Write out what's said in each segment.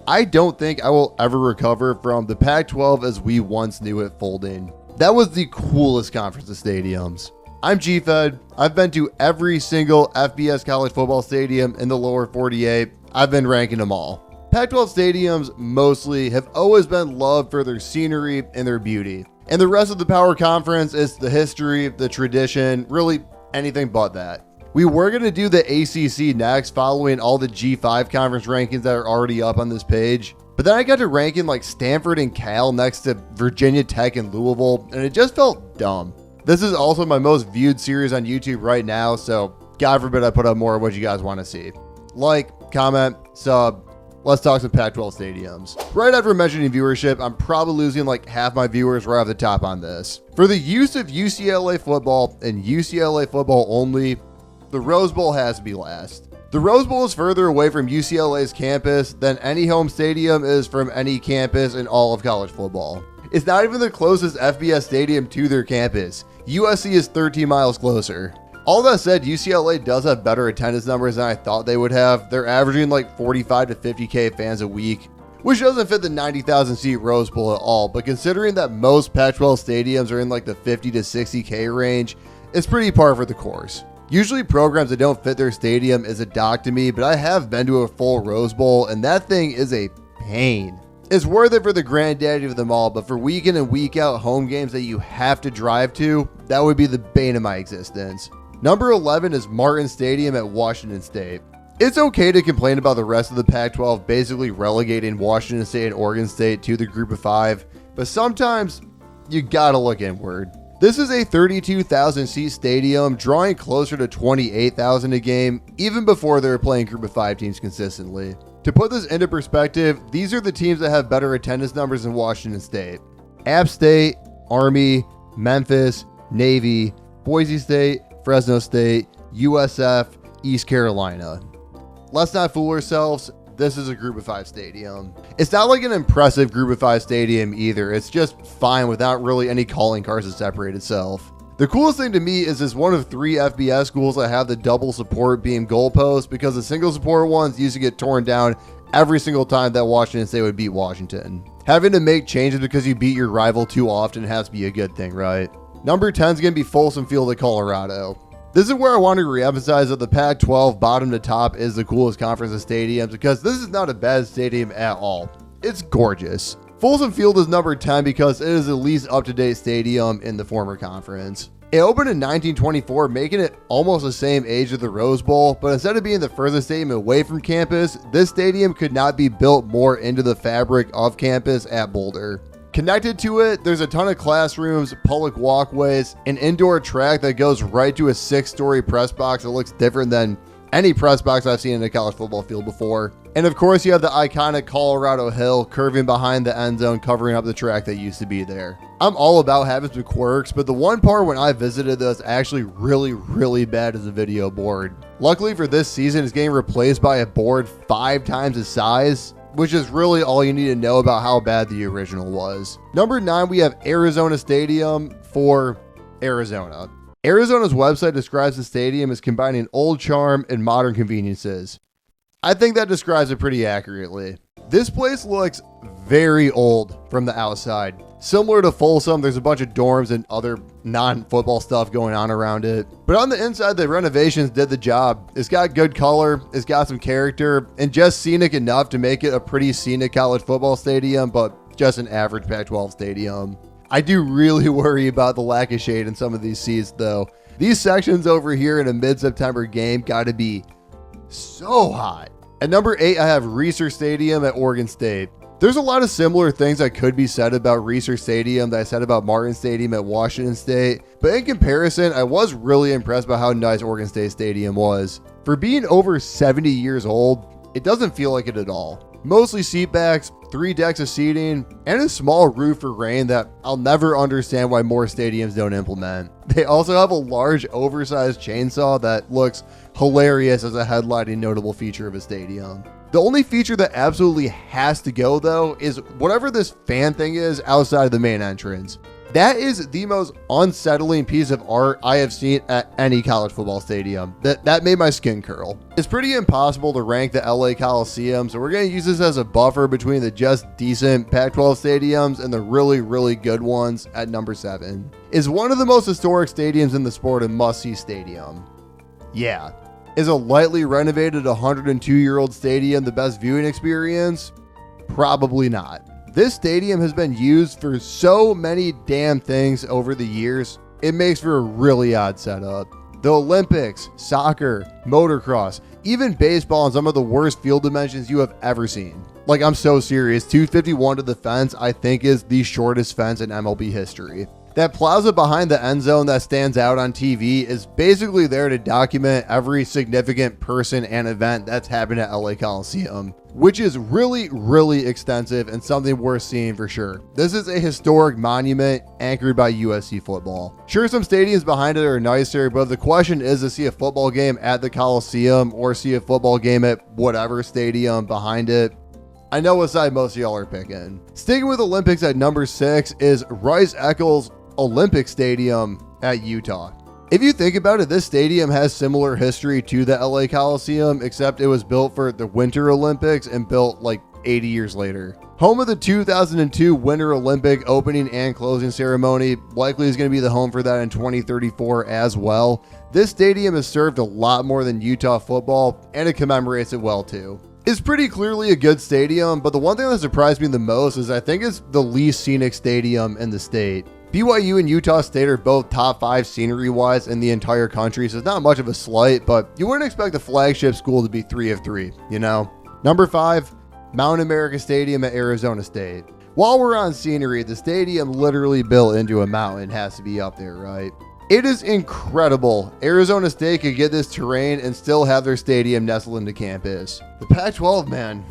I don't think I will ever recover from the Pac-12 as we once knew it folding. That was the coolest conference of stadiums. I'm G-Fed. I've been to every single FBS college football stadium in the lower 48. I've been ranking them all. Pac-12 stadiums mostly have always been loved for their scenery and their beauty. And the rest of the Power Conference is the history, the tradition, really anything but that. We were going to do the ACC next, following all the G5 conference rankings that are already up on this page. But then I got to ranking like Stanford and Cal next to Virginia Tech and Louisville, and it just felt dumb. This is also my most viewed series on YouTube right now, so God forbid I put up more of what you guys want to see. Like, comment, sub. Let's talk some Pac-12 stadiums. Right after mentioning viewership, I'm probably losing like half my viewers right off the top on this. For the use of UCLA football and UCLA football only, the Rose Bowl has to be last. The Rose Bowl is further away from UCLA's campus than any home stadium is from any campus in all of college football. It's not even the closest FBS stadium to their campus. USC is 13 miles closer. All that said, UCLA does have better attendance numbers than I thought they would have. They're averaging like 45 to 50K fans a week, which doesn't fit the 90,000 seat Rose Bowl at all. But considering that most Pac-12 stadiums are in like the 50 to 60K range, it's pretty par for the course. Usually programs that don't fit their stadium is a dock to me, but I have been to a full Rose Bowl and that thing is a pain. It's worth it for the granddaddy of them all, but for week in and week out home games that you have to drive to, that would be the bane of my existence. Number 11 is Martin Stadium at Washington State. It's okay to complain about the rest of the Pac-12 basically relegating Washington State and Oregon State to the group of 5, but sometimes you gotta look inward. This is a 32,000 seat stadium, drawing closer to 28,000 a game, even before they were playing group of 5 teams consistently. To put this into perspective, these are the teams that have better attendance numbers than Washington State: App State, Army, Memphis, Navy, Boise State, Fresno State, USF, East Carolina. Let's not fool ourselves. This is a group of 5 stadium. It's not like an impressive group of 5 stadium either. It's just fine without really any calling cards to separate itself. The coolest thing to me is it's one of 3 FBS schools that have the double support beam goalposts, because the single support ones used to get torn down every single time that Washington State would beat Washington. Having to make changes because you beat your rival too often has to be a good thing, right? Number 10 is going to be Folsom Field at Colorado. This is where I want to reemphasize that the Pac-12 bottom to top is the coolest conference of stadiums, because this is not a bad stadium at all. It's gorgeous. Folsom Field is number 10 because it is the least up-to-date stadium in the former conference. It opened in 1924, making it almost the same age as the Rose Bowl, but instead of being the furthest stadium away from campus, this stadium could not be built more into the fabric of campus at Boulder. Connected to it, there's a ton of classrooms, public walkways, an indoor track that goes right to a 6-story press box that looks different than any press box I've seen in a college football field before. And of course, you have the iconic Colorado Hill curving behind the end zone, covering up the track that used to be there. I'm all about having some quirks, but the one part when I visited that's actually really bad is the video board. Luckily for this season, it's getting replaced by a board 5 times the size, which is really all you need to know about how bad the original was. Number 9, we have Arizona Stadium for Arizona. Arizona's website describes the stadium as combining old charm and modern conveniences. I think that describes it pretty accurately. This place looks very old from the outside. Similar to Folsom, there's a bunch of dorms and other non-football stuff going on around it. But on the inside, the renovations did the job. It's got good color, it's got some character, and just scenic enough to make it a pretty scenic college football stadium, but just an average Pac-12 stadium. I do really worry about the lack of shade in some of these seats, though. These sections over here in a mid-September game gotta be so hot. At number 8, I have Reser Stadium at Oregon State. There's a lot of similar things that could be said about Reser Stadium that I said about Martin Stadium at Washington State, but in comparison, I was really impressed by how nice Oregon State Stadium was. For being over 70 years old, it doesn't feel like it at all. Mostly seatbacks, 3 decks of seating, and a small roof for rain that I'll never understand why more stadiums don't implement. They also have a large oversized chainsaw that looks hilarious as a headlining notable feature of a stadium. The only feature that absolutely has to go though is whatever this fan thing is outside of the main entrance. That is the most unsettling piece of art I have seen at any college football stadium. That made my skin curl. It's pretty impossible to rank the LA Coliseum, so we're going to use this as a buffer between the just decent Pac-12 stadiums and the really, really good ones at number 7. Is one of the most historic stadiums in the sport a must-see stadium? Yeah. Is a lightly renovated 102-year-old stadium the best viewing experience? Probably not. This stadium has been used for so many damn things over the years, it makes for a really odd setup. The Olympics, soccer, motocross, even baseball on some of the worst field dimensions you have ever seen. Like, I'm so serious, 251 to the fence I think is the shortest fence in MLB history. That plaza behind the end zone that stands out on TV is basically there to document every significant person and event that's happened at LA Coliseum, which is really, really extensive and something worth seeing for sure. This is a historic monument anchored by USC football. Sure, some stadiums behind it are nicer, but if the question is to see a football game at the Coliseum or see a football game at whatever stadium behind it, I know what side most of y'all are picking. Sticking with Olympics at number 6 is Rice-Eccles Olympic Stadium at Utah. If you think about it, this stadium has similar history to the LA Coliseum, except it was built for the Winter Olympics and built like 80 years later. Home of the 2002 Winter Olympic opening and closing ceremony, likely is going to be the home for that in 2034 as well. This stadium has served a lot more than Utah football, and it commemorates it well too. It's pretty clearly a good stadium, but the one thing that surprised me the most is I think it's the least scenic stadium in the state. BYU and Utah State are both top 5 scenery-wise in the entire country, so it's not much of a slight, but you wouldn't expect the flagship school to be 3 of 3, you know? Number 5, Mount America Stadium at Arizona State. While we're on scenery, the stadium literally built into a mountain has to be up there, right? It is incredible. Arizona State could get this terrain and still have their stadium nestled into campus. The Pac-12, man,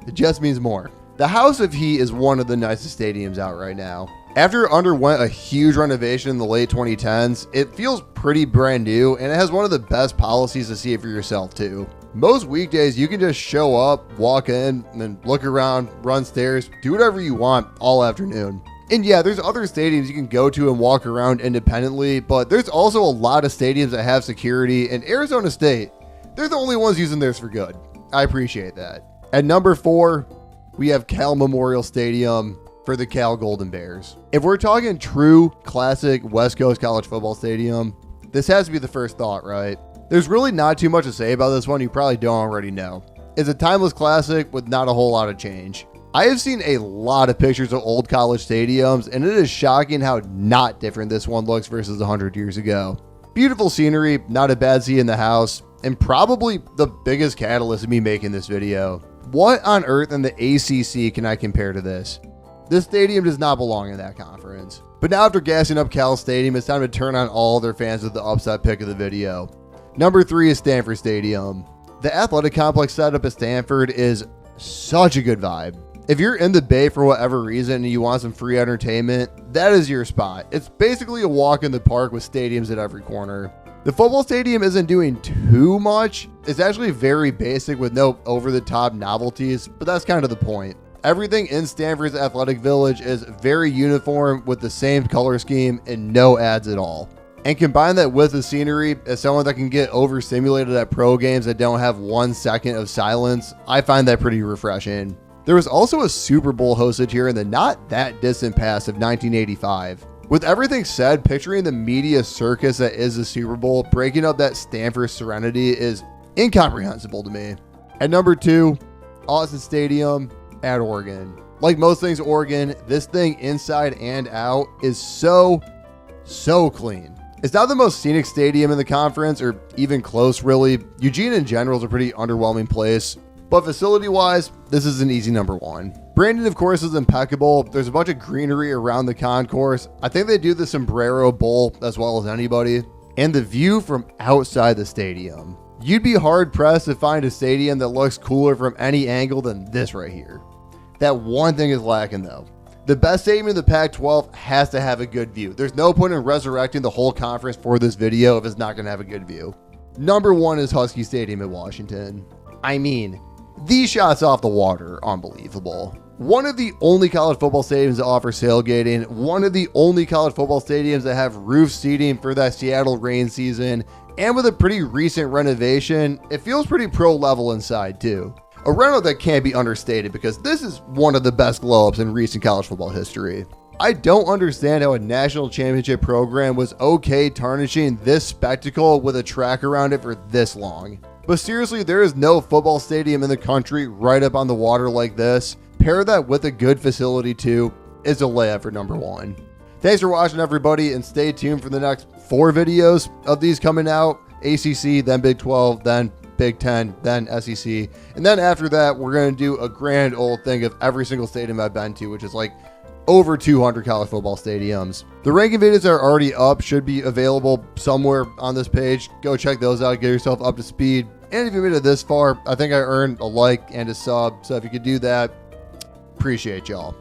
it just means more. The House of Heat is one of the nicest stadiums out right now. After it underwent a huge renovation in the late 2010s, it feels pretty brand new, and it has one of the best policies to see it for yourself too. Most weekdays, you can just show up, walk in, and then look around, run stairs, do whatever you want all afternoon. And yeah, there's other stadiums you can go to and walk around independently, but there's also a lot of stadiums that have security, and Arizona State, they're the only ones using theirs for good. I appreciate that. At number 4, we have Cal Memorial Stadium for the Cal Golden Bears. If we're talking true classic West Coast college football stadium, this has to be the first thought, right? There's really not too much to say about this one you probably don't already know. It's a timeless classic with not a whole lot of change. I have seen a lot of pictures of old college stadiums, and it is shocking how not different this one looks versus 100 years ago. Beautiful scenery, not a bad seat in the house, and probably the biggest catalyst of me making this video. What on earth in the ACC can I compare to this? This stadium does not belong in that conference. But now after gassing up Cal Stadium, it's time to turn on all their fans with the upset pick of the video. Number 3 is Stanford Stadium. The athletic complex setup at Stanford is such a good vibe. If you're in the Bay for whatever reason and you want some free entertainment, that is your spot. It's basically a walk in the park with stadiums at every corner. The football stadium isn't doing too much. It's actually very basic with no over-the-top novelties, but that's kind of the point. Everything in Stanford's athletic village is very uniform with the same color scheme and no ads at all. And combine that with the scenery, as someone that can get overstimulated at pro games that don't have 1 second of silence, I find that pretty refreshing. There was also a Super Bowl hosted here in the not that distant past of 1985. With everything said, picturing the media circus that is the Super Bowl breaking up that Stanford serenity is incomprehensible to me. At number 2, Austin Stadium at Oregon. Like most things Oregon, this thing inside and out is so clean. It's not the most scenic stadium in the conference or even close really. Eugene in general is a pretty underwhelming place, but facility wise, this is an easy number 1. Brandon of course is impeccable. There's a bunch of greenery around the concourse. I think they do the Sombrero Bowl as well as anybody. And the view from outside the stadium. You'd be hard pressed to find a stadium that looks cooler from any angle than this right here. That one thing is lacking though. The best stadium in the Pac-12 has to have a good view. There's no point in resurrecting the whole conference for this video if it's not going to have a good view. Number 1 is Husky Stadium in Washington. I mean, These shots off the water, unbelievable. One of the only college football stadiums that offer tailgating, one of the only college football stadiums that have roof seating for that Seattle rain season, and with a pretty recent renovation, it feels pretty pro level inside too. A reno that can't be understated because this is one of the best glow-ups in recent college football history. I don't understand how a national championship program was okay tarnishing this spectacle with a track around it for this long. But seriously, there is no football stadium in the country right up on the water like this. Pair that with a good facility too, is a layup for number one. Thanks for watching, everybody, and stay tuned for the next 4 videos of these coming out. ACC, then Big 12, then Big 10, then SEC. And then after that, we're going to do a grand old thing of every single stadium I've been to, which is like over 200 college football stadiums. The ranking videos are already up, should be available somewhere on this page. Go check those out, get yourself up to speed. And if you made it this far, I think I earned a like and a sub. So if you could do that, appreciate y'all.